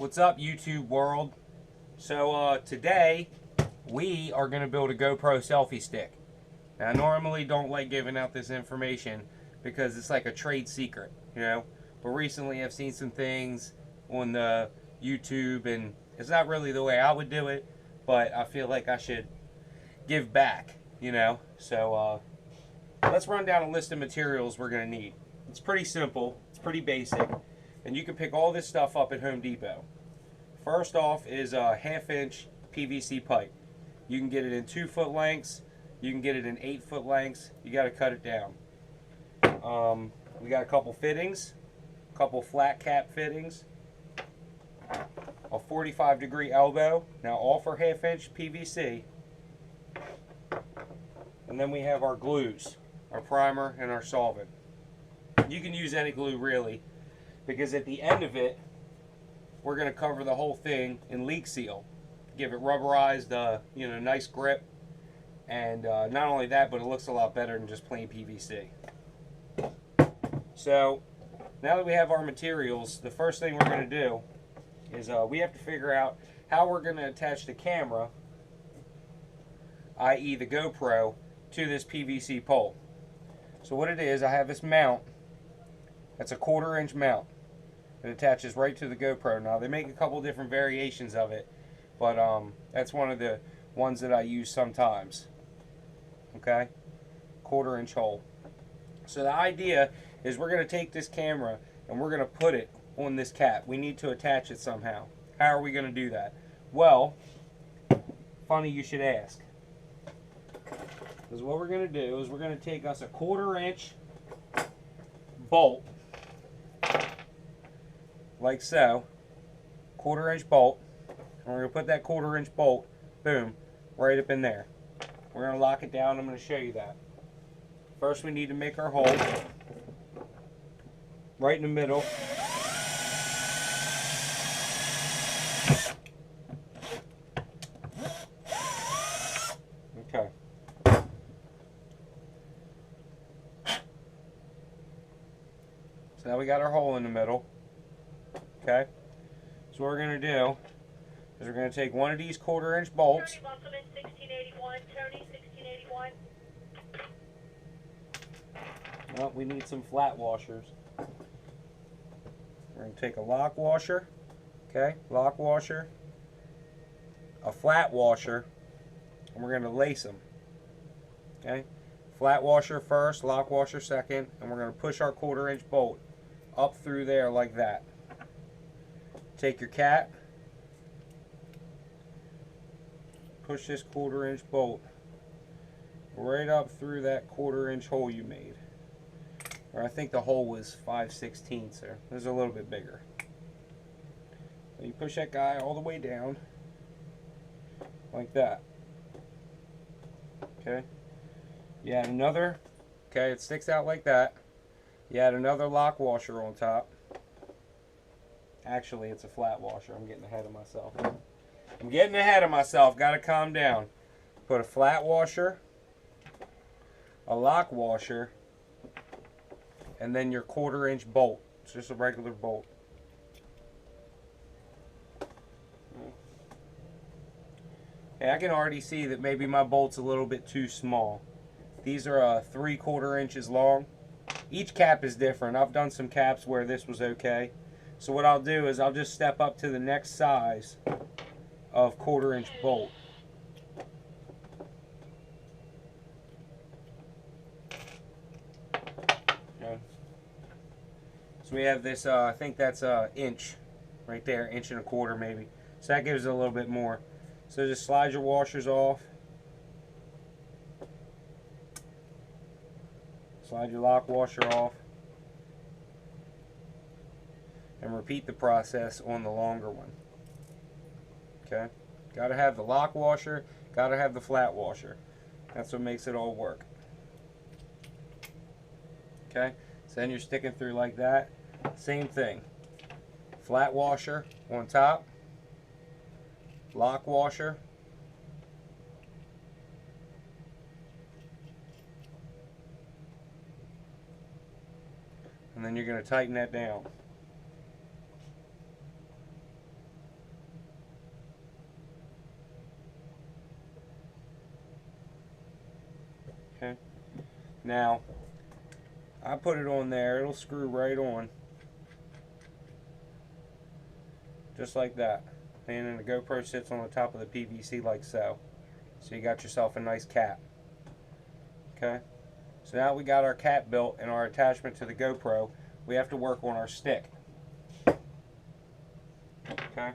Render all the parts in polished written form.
What's up, YouTube world? So today we are going to build a GoPro selfie stick. Now, I normally don't like giving out this information because it's like a trade secret, you know. But recently I've seen some things on the YouTube and it's not really the way I would do it, but I feel like I should give back, you know. So let's run down a list of materials we're going to need. It's pretty simple, it's pretty basic, and you can pick all this stuff up at Home Depot. First off is a 1/2-inch PVC pipe. You can get it in 2-foot lengths, you can get it in 8-foot lengths. You got to cut it down. We got a couple fittings, a couple flat cap fittings, a 45-degree elbow, now all for 1/2-inch PVC. And then we have our glues, our primer and our solvent. You can use any glue really, because at the end of it, we're going to cover the whole thing in leak seal. Give it rubberized, nice grip. And not only that, but it looks a lot better than just plain PVC. So, now that we have our materials, the first thing we're going to do is we have to figure out how we're going to attach the camera, i.e. the GoPro, to this PVC pole. So what it is, I have this mount. That's a 1/4-inch mount. It attaches right to the GoPro. Now, they make a couple different variations of it, but that's one of the ones that I use sometimes. Okay? 1/4-inch hole. So the idea is we're going to take this camera and we're going to put it on this cap. We need to attach it somehow. How are we going to do that? Well, funny you should ask. Because what we're going to do is we're going to take us a 1/4-inch bolt, like so, 1/4-inch bolt, and we're going to put that 1/4-inch bolt, boom, right up in there. We're going to lock it down. I'm going to show you that. First, we need to make our hole right in the middle. Okay. So now we got our hole in the middle. Okay. So what we're going to do is we're going to take one of these 1/4-inch bolts. Tony Musselman, 1681. Tony, 1681. Well, we need some flat washers. We're going to take a lock washer. Okay, lock washer, a flat washer, and we're going to lace them. Okay, flat washer first, lock washer second, and we're going to push our 1/4-inch bolt up through there like that. Take your cap, push this 1/4-inch bolt right up through that 1/4-inch hole you made. Or I think the hole was 5/16, so it was a little bit bigger. So you push that guy all the way down like that. Okay. You add another. Okay, it sticks out like that. You add another lock washer on top. Actually, it's a flat washer. I'm getting ahead of myself. Got to calm down. Put a flat washer, a lock washer, and then your 1/4-inch bolt. It's just a regular bolt. Okay, I can already see that maybe my bolt's a little bit too small. These are 3/4 inches long. Each cap is different. I've done some caps where this was okay. So what I'll do is I'll just step up to the next size of 1/4-inch bolt. Okay. So we have this, I think that's an inch right there, 1.25 maybe. So that gives it a little bit more. So just slide your washers off. Slide your lock washer off. And repeat the process on the longer one. Okay? Got to have the lock washer, got to have the flat washer. That's what makes it all work. Okay? So then you're sticking through like that. Same thing. Flat washer on top. Lock washer. And then you're going to tighten that down. Okay. Now, I put it on there. It'll screw right on. Just like that. And then the GoPro sits on the top of the PVC like so. So you got yourself a nice cap. Okay. So now we got our cap built and our attachment to the GoPro. We have to work on our stick. Okay.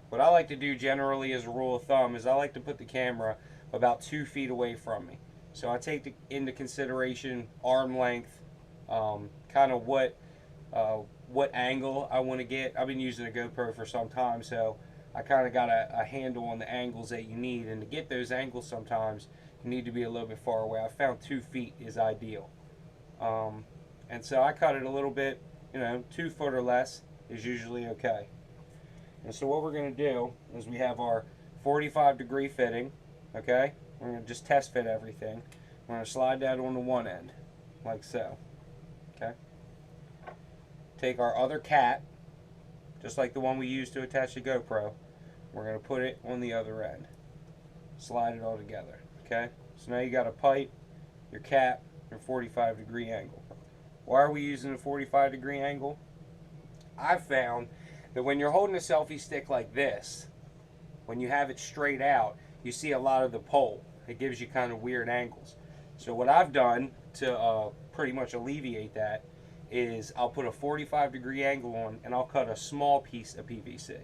What I like to do generally as a rule of thumb is I like to put the camera about 2 feet away from me. So I take into consideration arm length, kind of what angle I want to get. I've been using a GoPro for some time, so I kind of got a handle on the angles that you need. And to get those angles sometimes, you need to be a little bit far away. I found 2 feet is ideal. And so I cut it a little bit, 2 foot or less is usually okay. And so what we're going to do is we have our 45-degree fitting, okay? We're going to just test fit everything. We're going to slide that on the one end, like so, okay? Take our other cap, just like the one we used to attach the GoPro. We're going to put it on the other end. Slide it all together, okay? So now you got a pipe, your cap, your 45-degree angle. Why are we using a 45-degree angle? I've found that when you're holding a selfie stick like this, when you have it straight out, you see a lot of the pole. It gives you kind of weird angles. So what I've done to pretty much alleviate that is I'll put a 45-degree angle on and I'll cut a small piece of PVC.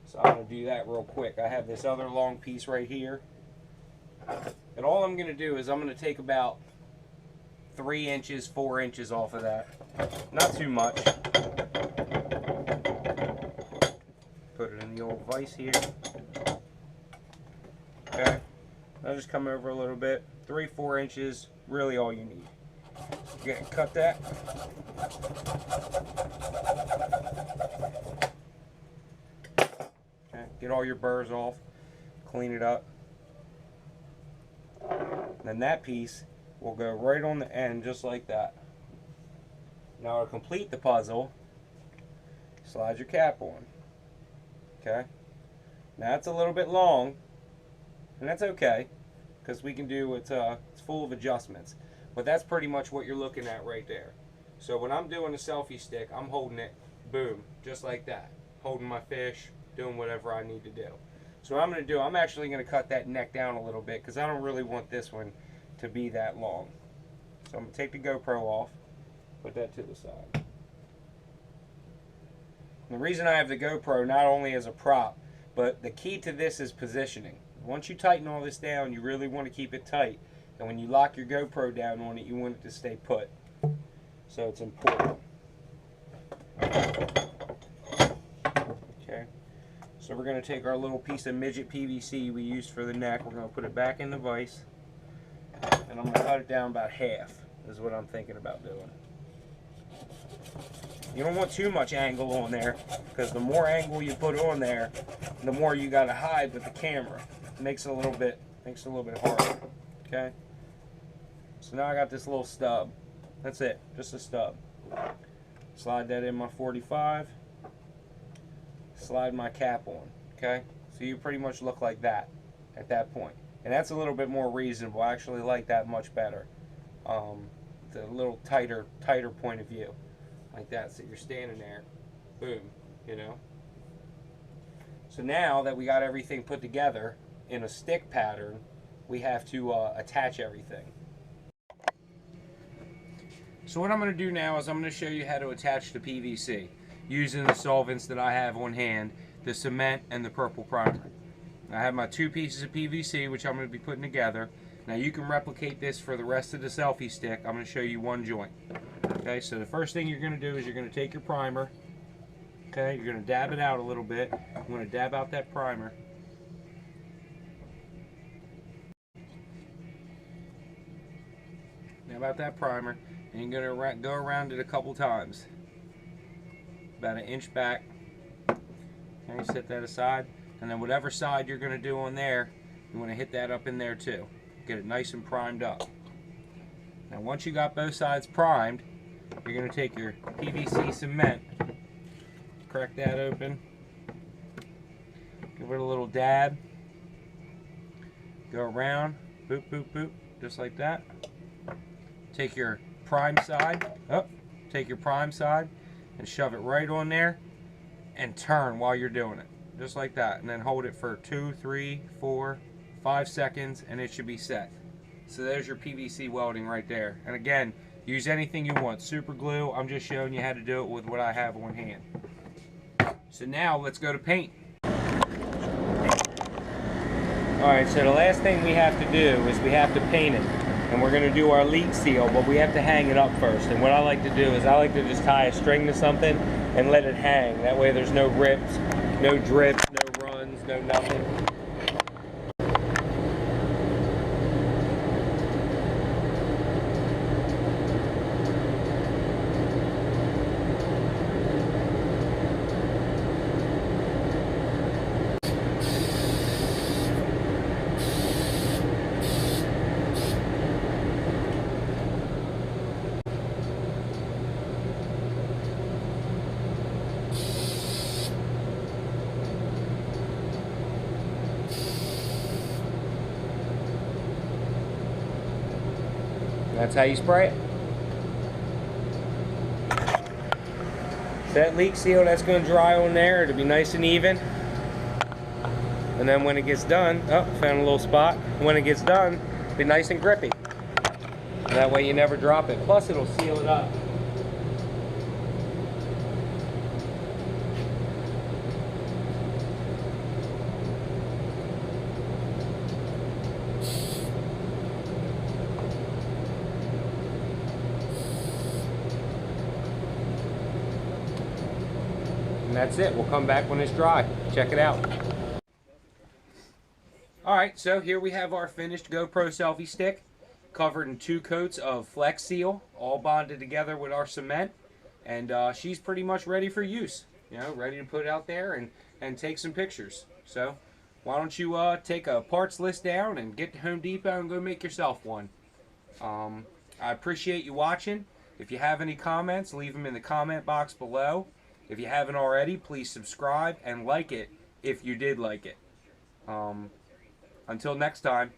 So I'm going to do that real quick. I have this other long piece right here. And all I'm going to do is I'm going to take about 3 inches, 4 inches off of that. Not too much. Put it in the old vise here. Okay. I'll just come over a little bit. 3-4 inches, really all you need. Okay, cut that. Okay, get all your burrs off. Clean it up. Then that piece will go right on the end just like that. Now to complete the puzzle, slide your cap on. Okay. Now it's a little bit long, and that's okay, because we can do it's full of adjustments. But that's pretty much what you're looking at right there. So when I'm doing a selfie stick, I'm holding it, boom, just like that. Holding my fish, doing whatever I need to do. So what I'm going to do, I'm actually going to cut that neck down a little bit because I don't really want this one to be that long. So I'm going to take the GoPro off, put that to the side. And the reason I have the GoPro not only as a prop, but the key to this is positioning. Once you tighten all this down, you really want to keep it tight. And when you lock your GoPro down on it, you want it to stay put. So it's important. Okay. So we're going to take our little piece of midget PVC we used for the neck. We're going to put it back in the vise. And I'm going to cut it down about half, is what I'm thinking about doing. You don't want too much angle on there, because the more angle you put on there, the more you got to hide with the camera. It makes it a little bit harder. Okay. So now I got this little stub. That's it, just a stub. Slide that in my 45. Slide my cap on. Okay. So you pretty much look like that at that point, and that's a little bit more reasonable. I actually like that much better. The little tighter point of view. Like that, so you're standing there, boom, So now that we got everything put together in a stick pattern, we have to attach everything. So what I'm going to do now is I'm going to show you how to attach the PVC using the solvents that I have on hand, the cement and the purple primer. I have my 2 pieces of PVC, which I'm going to be putting together. Now you can replicate this for the rest of the selfie stick. I'm going to show you one joint. Okay, so the first thing you're going to do is you're going to take your primer. Okay, you're going to dab it out a little bit. I'm going to dab out that primer. Dab out that primer, and you're going to go around it a couple times. About 1 inch back. Okay, set that aside. And then whatever side you're going to do on there, you want to hit that up in there too. Get it nice and primed up. Now once you got both sides primed, you're going to take your PVC cement, crack that open, give it a little dab, go around, boop, boop, boop, just like that. Take your prime side, take your prime side and shove it right on there and turn while you're doing it. Just like that. And then hold it for 2, 3, 4, 5 seconds and it should be set. So there's your PVC welding right there. And again, use anything you want. Super glue, I'm just showing you how to do it with what I have on hand. So now let's go to paint. Alright, so the last thing we have to do is we have to paint it. And we're going to do our leak seal, but we have to hang it up first. And what I like to do is I like to just tie a string to something and let it hang. That way there's no rips, no drips, no runs, no nothing. That's how you spray it. That leak seal, that's going to dry on there. It'll be nice and even. And then when it gets done, oh, found a little spot. When it gets done, it'll be nice and grippy. And that way you never drop it. Plus it'll seal it up. And that's it. We'll come back when it's dry. Check it out. Alright, so here we have our finished GoPro selfie stick, covered in 2 coats of Flex Seal, all bonded together with our cement. And she's pretty much ready for use. You know, ready to put it out there and take some pictures. So, why don't you take a parts list down and get to Home Depot and go make yourself one. I appreciate you watching. If you have any comments, leave them in the comment box below. If you haven't already, please subscribe and like it if you did like it. Until next time.